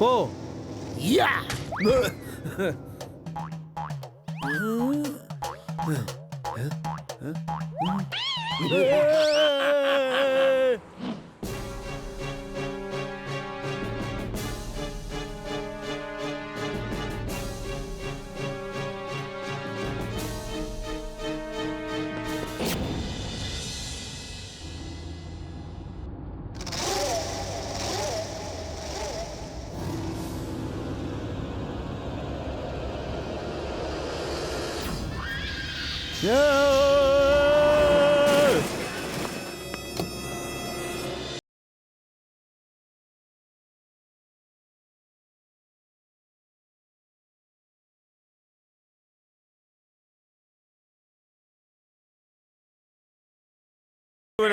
പോ.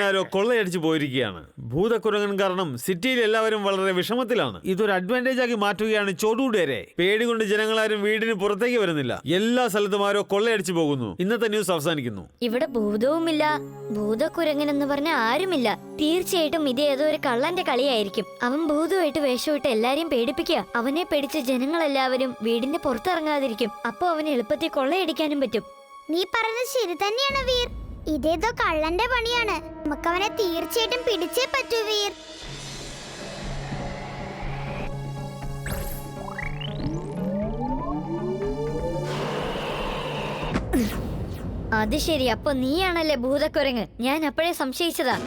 ാരോ കൊള്ളയടിച്ചു പോയിരിക്കുകയാണ്. ഭൂതക്കുരങ്ങൻ കാരണം സിറ്റിയിൽ എല്ലാവരും വളരെ വിഷമത്തിലാണ്. ഇതൊരു അഡ്വാൻറ്റേജ് ആക്കി മാറ്റുകയാണ് ചോടൂടേരെ. പേടി കൊണ്ട് ജനങ്ങളാരും വീടിന് പുറത്തേക്ക് വരുന്നില്ല. എല്ലാ സ്ഥലത്തും ആരോ കൊള്ളയടിച്ചു പോകുന്നു. ഇന്നത്തെ ന്യൂസ് അവസാനിക്കുന്നു. ഇവിടെ ഭൂതവുമില്ല, ഭൂതക്കുരങ്ങൻ എന്ന് പറഞ്ഞ ആരുമില്ല. തീർച്ചയായിട്ടും ഇത് ഏതോ ഒരു കള്ളന്റെ കളിയായിരിക്കും. അവൻ ഭൂതമായിട്ട് വേഷമിട്ട് എല്ലാരെയും പേടിപ്പിക്കുക. അവനെ പേടിച്ച് ജനങ്ങളെല്ലാവരും വീടിന്റെ പുറത്തിറങ്ങാതിരിക്കും. അപ്പൊ അവന് എളുപ്പത്തിൽ കൊള്ളയടിക്കാനും പറ്റും. നീ പറഞ്ഞത് ശരി തന്നെയാണ് വീർ. ഇതേതോ കള്ളന്റെ പണിയാണ്. നമുക്കവനെ തീർച്ചയായിട്ടും പിടിച്ചേ പറ്റൂ വീർ. അത് ശരി, അപ്പൊ നീയാണല്ലേ ഭൂതക്കുരങ്ങ്. ഞാൻ അപ്പോഴേ സംശയിച്ചതാ.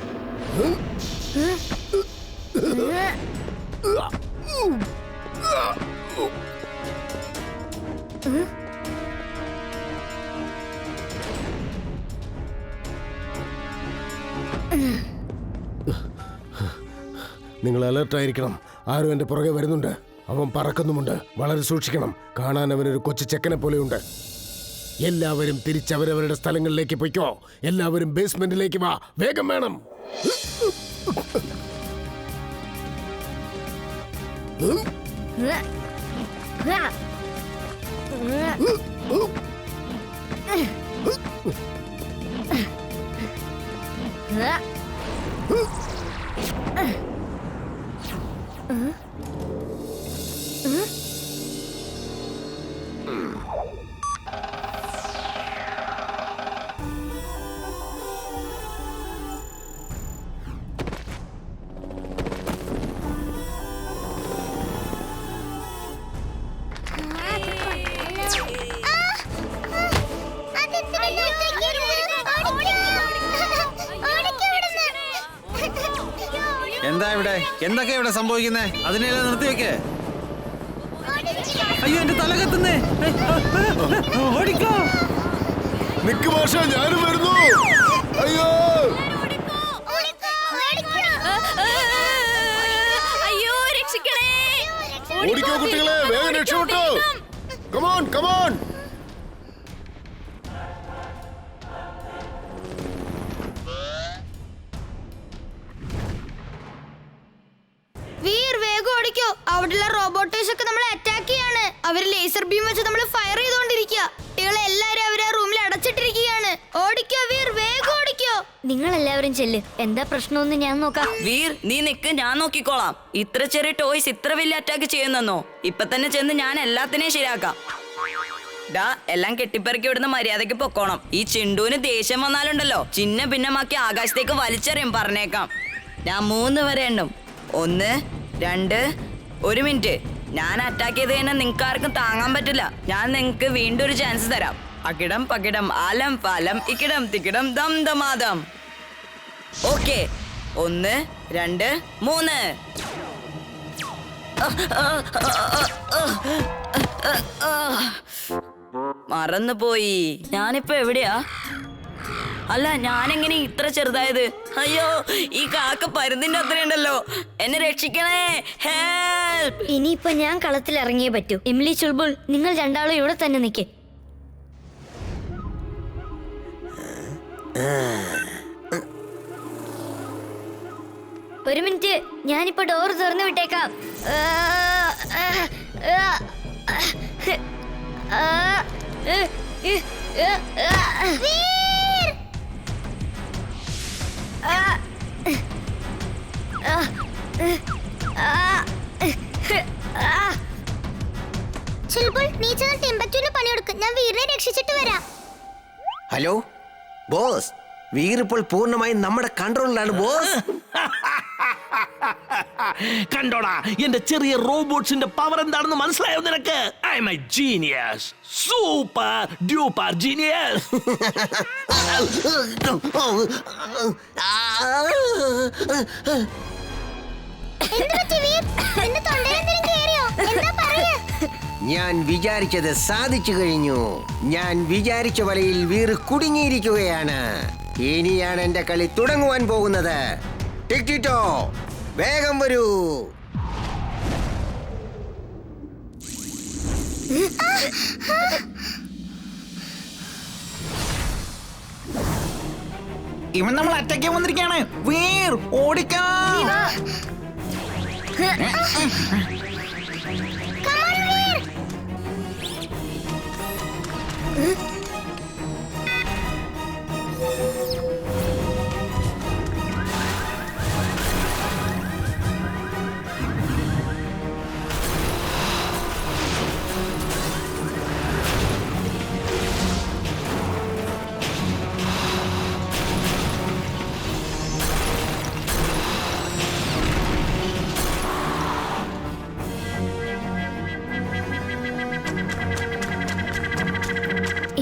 നിങ്ങൾ അലർട്ടായിരിക്കണം. ആരും എന്റെ പുറകെ വരുന്നുണ്ട്. അവൻ പറക്കുന്നുമുണ്ട്. വളരെ സൂക്ഷിക്കണം. കാണാൻ അവനൊരു കൊച്ചു ചെക്കനെ പോലെയുണ്ട്. എല്ലാവരും തിരിച്ചവരവരുടെ സ്ഥലങ്ങളിലേക്ക് പൊയ്ക്കോ. എല്ലാവരും ബേസ്മെന്റിലേക്ക് വാ. വേഗം വേണം. എന്താ ഇവിടെ? എന്തൊക്കെയാ ഇവിടെ സംഭവിക്കുന്നേ? അതിനെല്ലാം നിർത്തിവെക്കേ. അയ്യോ, എന്റെ തല കത്തുന്നേ. ഓടിക്കോ. നിക്ക് ഭാഷ, ഞാനും വരുന്നു. അയ്യോ, അയ്യോ, രക്ഷിക്കണേ. ഓടിക്കോ കുട്ടികളെ, വേഗം രക്ഷപ്പെട്ടോ. Come on come on. വീർ വേഗം ഓടിക്കോ. അവിടെയുള്ള റോബോട്ടേഴ്സ് ഒക്കെ നമ്മളെ അറ്റാക്ക് ചെയ്യാണ്. അവര് ലേസർ ബീം വെച്ച് നമ്മൾ ഫയർ ചെയ്തോണ്ടിരിക്കുക. കുട്ടികളെല്ലാരും അവരെ റൂമിൽ അടച്ചിട്ടിരിക്കുകയാണ്. ഓടിക്കോ വീർ, വേഗം ഓടിക്കോ. നിങ്ങൾ എല്ലാവരും ചെല്ല്. എന്താ പ്രശ്നമെന്ന് ഞാൻ നോക്കാം. വീർ, നീ നിക്ക്, ഞാൻ നോക്കിക്കോളാം. ഇത്ര ചെറിയ ടോയ്സ് ഇത്ര വലിയ അറ്റാക്ക് ചെയ്യുന്നെന്നോ? ഇപ്പൊ തന്നെ ചെന്ന് ഞാൻ എല്ലാത്തിനെയും ശരിയാക്കാം. ഡാ, എല്ലാം കെട്ടിപ്പെറുക്കി ഇവിടുന്ന് മര്യാദയ്ക്ക് പൊക്കോണം. ഈ ചിണ്ടുവിന് ദേഷ്യം വന്നാലുണ്ടല്ലോ, ചിന്ന ഭിന്നമാക്കി ആകാശത്തേക്ക് വലിച്ചെറിയും, പറഞ്ഞേക്കാം. ഞാൻ 3 വരെ എണ്ണും. 1, 2, 1 മിനിറ്റ്. ഞാൻ അറ്റാക്ക് ചെയ്ത് കഴിഞ്ഞാൽ നിങ്ങൾക്ക് ആർക്കും താങ്ങാൻ പറ്റില്ല. ഞാൻ നിങ്ങൾക്ക് വീണ്ടും ഒരു ചാൻസ് തരാം. അക്കിടം പകിടം ആലം പാലം ഇക്കിടം തിക്കിടം ദം ദമാദം. ഓക്കെ, 1, 2, 3. മറന്നുപോയി. ഞാനിപ്പോ എവിടെയാ? അല്ല, ഞാനെങ്ങനെ ഇത്ര ചെറുതായത്? അയ്യോ, ഈ കാക്ക പരുന്തിന്റെ അത്രയുണ്ടല്ലോ. എന്നെ രക്ഷിക്കണേ, ഹെൽപ്പ്. ഇനിയിപ്പൊ ഞാൻ കളത്തിൽ ഇറങ്ങിയേ പറ്റൂ. എമിലി, ചുൾബുൾ, നിങ്ങൾ രണ്ടാളും ഇവിടെ തന്നെ നിൽക്കേ. ഒരു മിനിറ്റ്, ഞാനിപ്പോ ഡോർ തുറന്നു വിട്ടേക്കാം. ചുൽബുൾ, നീ ചെന്ന് ടിംബക്ടുവിന് പണിയെടുക്ക്. ഞാൻ വീടിനെ രക്ഷിച്ചിട്ട് വരാം. ഹലോ ബോസ്, വീർ ഇപ്പോൾ പൂർണ്ണമായും നമ്മുടെ കൺട്രോളിലാണ് ബോസ്. കണ്ടോടാ, എന്റെ ചെറിയ റോബോട്ട്സിന്റെ പവർ എന്താണെന്ന് മനസ്സിലായോ നിനക്ക്? I M A genius, super duper genius. എന്ത് പറ്റി വീർ? നിന്റെ തൊണ്ടയിൽ എന്തെങ്കിലും കേറിയോ? എന്താ പറയ്? ഞാൻ വിചാരിച്ചത് സാധിച്ചു കഴിഞ്ഞു. ഞാൻ വിചാരിച്ച വലയിൽ വീർ കുടുങ്ങിയിരിക്കുകയാണ്. ഇനിയാണ് എന്റെ കളി തുടങ്ങുവാൻ പോകുന്നത്. ടിക്ടിറ്റോ, വേഗം വരൂ. ഇവൻ നമ്മൾ അറ്റാക്ക് ചെയ്യാൻ വന്നിരിക്കാണ്. വീർ ഓടിക്കാം.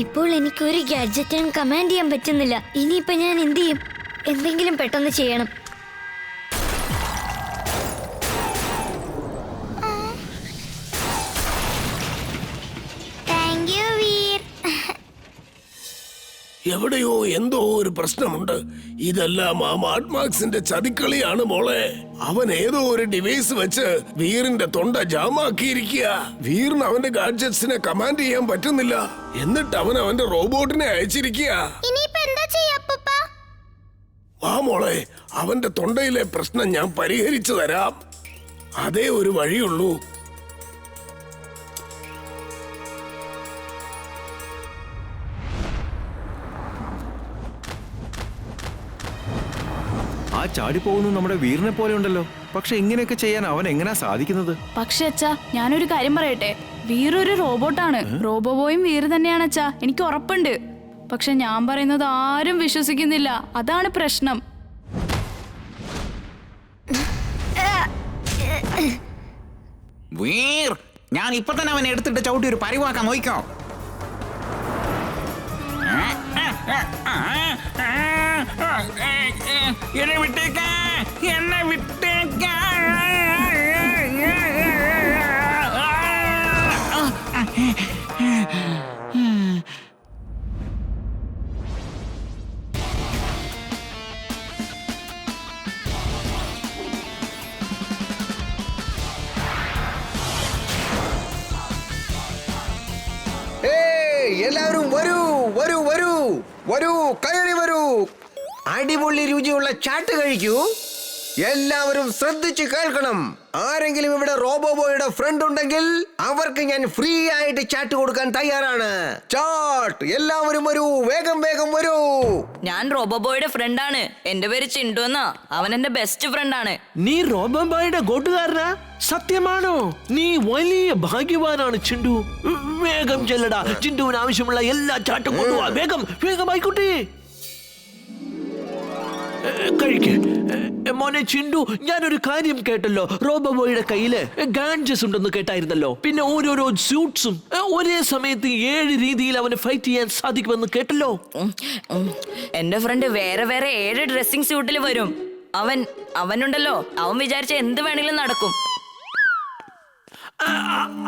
ഇപ്പോൾ എനിക്കൊരു ഗാഡ്ജറ്റിനും കമാൻഡ് ചെയ്യാൻ പറ്റുന്നില്ല. ഇനിയിപ്പോ ഞാൻ എന്ത് ചെയ്യും? എന്തെങ്കിലും പെട്ടെന്ന് ചെയ്യണം. Thank you Veer. എവിടെയോ എന്തോ ഒരു പ്രശ്നമുണ്ട്. ഇതെല്ലാം ആ മാഡ്മാക്സിന്റെ ചതിക്കളിയാണ് മോളെ. അവൻ ഏതോ ഒരു ഡിവൈസ് വെച്ച് വീറിന്റെ തൊണ്ട ജാമാക്കിയിരിക്കുക. വീറിന് അവന്റെ ഗാഡ്ജറ്റ്സിനെ കമാൻഡ് ചെയ്യാൻ പറ്റുന്നില്ല. എന്നിട്ട് അവൻ അവന്റെ റോബോട്ടിനെ അയച്ചിരിക്കുക. ഇനിയിപ്പോ എന്താ ചെയ്യാ അപ്പൂപ്പ? വാ മോളെ, അവന്റെ തൊണ്ടയിലെ പ്രശ്നം ഞാൻ പരിഹരിച്ചു തരാം. അതേ ഒരു വഴിയുള്ളൂ. ആ ചാടിപ്പോകുന്നു നമ്മുടെ വീറിനെ പോലെ ഉണ്ടല്ലോ. പക്ഷെ ഇങ്ങനെയൊക്കെ ചെയ്യാൻ അവൻ എങ്ങനെയാ സാധിക്കുന്നത്? പക്ഷെ അച്ഛാ, ഞാനൊരു കാര്യം പറയട്ടെ. വീറൊരു റോബോട്ടാണ്. റോബോബോയും വീറ് തന്നെയാണ് അച്ഛാ, എനിക്ക് ഉറപ്പുണ്ട്. പക്ഷെ ഞാൻ പറയുന്നത് ആരും വിശ്വസിക്കുന്നില്ല. അതാണ് പ്രശ്നം. വീർ, ഞാൻ ഇപ്പൊ തന്നെ അവനെ എടുത്തിട്ട് ചവിട്ടി ഒരു പരിവാക്കാൻ നോക്കിക്കോ. എന്നെ വിട്ടേക്ക, എന്നെ വിട്ടേക്ക. എല്ലാവരും വരൂ വരൂ വരൂ വരൂ, കയറി വരൂ. അടിപൊളി രുചിയുള്ള ചാട്ട് കഴിക്കൂ. എല്ലാവരും ശ്രദ്ധിച്ച് കേൾക്കണം. ആരെങ്കിലും ഇവിടെ റോബോബോയുടെ ഫ്രണ്ട് ഉണ്ടെങ്കിൽ അവർക്ക് ഞാൻ ഫ്രീ ആയിട്ട് ചാട്ട് കൊടുക്കാൻ തയ്യാറാണ്. ചാട്ട്, എല്ലാവരും വരൂ, വേഗം വേഗം വരൂ. ഞാൻ റോബോബോയുടെ ഫ്രണ്ടാണ്. എന്റെ പേര് ചിണ്ടു എന്നാ. അവൻ എന്റെ ബെസ്റ്റ് ഫ്രണ്ടാണ്. നീ റോബോബോയുടെ കൂട്ടുകാരനാ? സത്യമാണോ? നീ വലിയ ഭാഗ്യവാനാണ് ചിണ്ടു. വേഗം ചെല്ലടാ, ചിണ്ടുവിന് ആവശ്യമുള്ള എല്ലാ ചാട്ടും കൊണ്ടുപോവാ. വേഗം വേഗം ആയിക്കോട്ടെ. കഴിക്ക് മോനെ ചിണ്ടു. ഞാനൊരു കാര്യം കേട്ടല്ലോ, റോബോബോയുടെ കയ്യില് ഗാഡ്ജറ്റ്സ് ഉണ്ടെന്ന് കേട്ടായിരുന്നല്ലോ. പിന്നെ ഓരോരോ സ്യൂട്ട്സും ഒരേ സമയത്ത് 7 രീതിയിൽ അവന് ഫൈറ്റ് ചെയ്യാൻ സാധിക്കുമെന്ന് കേട്ടല്ലോ. എന്റെ ഫ്രണ്ട് വേറെ വേറെ 7 ഡ്രസ്സിംഗ് സ്യൂട്ടിൽ വരും. അവനുണ്ടല്ലോ, അവൻ വിചാരിച്ച എന്ത് വേണമെങ്കിലും നടക്കും.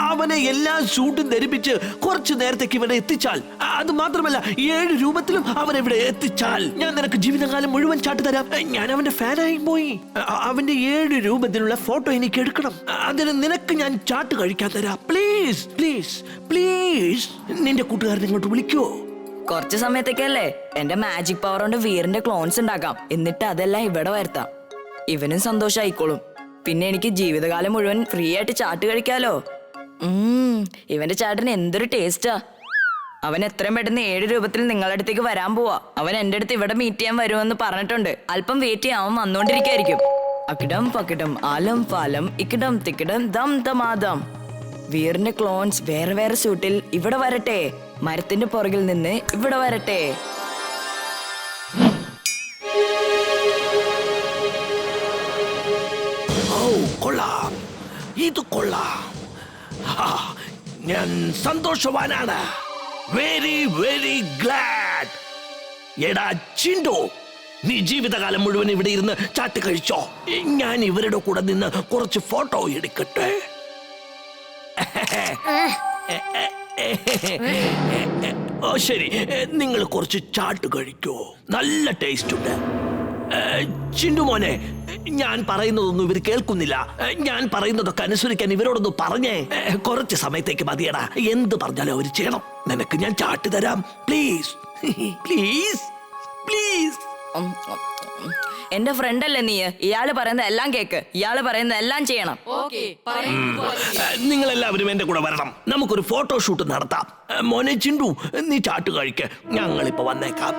അവനെ എല്ലാ സൂട്ടും ധരിപ്പിച്ച് കുറച്ചു നേരത്തേക്ക് ഇവിടെ എത്തിച്ചാൽ, അത് മാത്രമല്ല 7 രൂപത്തിലും അവൻ ഇവിടെ എത്തിച്ചാൽ ഞാൻ നിനക്ക് ജീവിതകാലം മുഴുവൻ ചാട്ട് തരാം. ഞാൻ അവന്റെ ഫാനായി പോയി. അവന്റെ 7 രൂപത്തിലുള്ള ഫോട്ടോ എനിക്ക് എടുക്കണം. അതിന് നിനക്ക് ഞാൻ ചാട്ട് കഴിക്കാൻ തരാം. പ്ലീസ് പ്ലീസ് പ്ലീസ്, നിന്റെ കൂട്ടുകാരനെ ഇങ്ങോട്ട് വിളിക്കോ. കുറച്ച് സമയത്തേക്കല്ലേ. എന്റെ മാജിക് പവർ കൊണ്ട് വീറിന്റെ ക്ലോൺസ് ഉണ്ടാക്കാം. എന്നിട്ട് അതെല്ലാം ഇവിടെ വരുത്താം. ഇവനും സന്തോഷായിക്കോളും. പിന്നെ എനിക്ക് ജീവിതകാലം മുഴുവൻ ഫ്രീ ആയിട്ട് ചാട്ട് കഴിക്കാലോ. ഇവന്റെ ചാട്ടിന് എന്തൊരു ടേസ്റ്റാ. അവൻ എത്രയും പെട്ടെന്ന് 7 രൂപത്തിൽ നിങ്ങളുടെ അടുത്തേക്ക് വരാൻ പോവാ. അവൻ എന്റെ അടുത്ത് ഇവിടെ മീറ്റ് ചെയ്യാൻ വരുമെന്ന് പറഞ്ഞിട്ടുണ്ട്. അല്പം വെയിറ്റ് ചെയ്യാൻ അവൻ വന്നോണ്ടിരിക്കായിരിക്കും. അക്കിടം പക്കിടം ആലം ഫാലം ഇക്കിടം തിക്കിടം ദം ദമാദം. വീറിന്റെ ക്ലോൺസ് വേറെ വേറെ സ്യൂട്ടിൽ ഇവിടെ വരട്ടെ. മരത്തിന്റെ പുറകിൽ നിന്ന് ഇവിടെ വരട്ടെ. കൊള്ളാം, ഇത് കൊള്ളാം. ഞാൻ സന്തോഷവാനാണ്. Very very glad. എടാ ചിണ്ടു, നീ ജീവിതകാലം മുഴുവൻ ഇവിടെ ഇരുന്ന് ചാട്ട് കഴിച്ചോ? ഞാൻ ഇവരുടെ കൂടെ നിന്ന് കുറച്ച് ഫോട്ടോ എടുക്കട്ടെ. ഓ ശരി, നിങ്ങൾ കുറച്ച് ചാട്ട് കഴിക്കോ. നല്ല ടേസ്റ്റ് ഉണ്ട്. ചിണ്ടു മോനെ, ഞാൻ പറയുന്നതൊന്നും ഇവർ കേൾക്കുന്നില്ല. ഞാൻ പറയുന്നതൊക്കെ അനുസരിക്കാൻ ഇവരോടൊന്ന് പറഞ്ഞേ. കുറച്ച് സമയത്തേക്ക് മതിയടാ. എന്ത് പറഞ്ഞാലും അവർ ചെയ്യണം. നിനക്ക് ഞാൻ ചാട്ട് തരാം. Please please please. എന്റെ ഫ്രണ്ട് അല്ലേ നീ? ഇയാള് പറയുന്ന എല്ലാം കേക്ക്, ഇയാള് പറയുന്ന എല്ലാം ചെയ്യണം. നിങ്ങൾ എല്ലാവരും എന്റെ കൂടെ വരണം. നമുക്കൊരു ഫോട്ടോഷൂട്ട് നടത്താം. മോനെ ചിണ്ടു, നീ ചാട്ട് കഴിക്ക്. ഞങ്ങളിപ്പോ വന്നേക്കാം.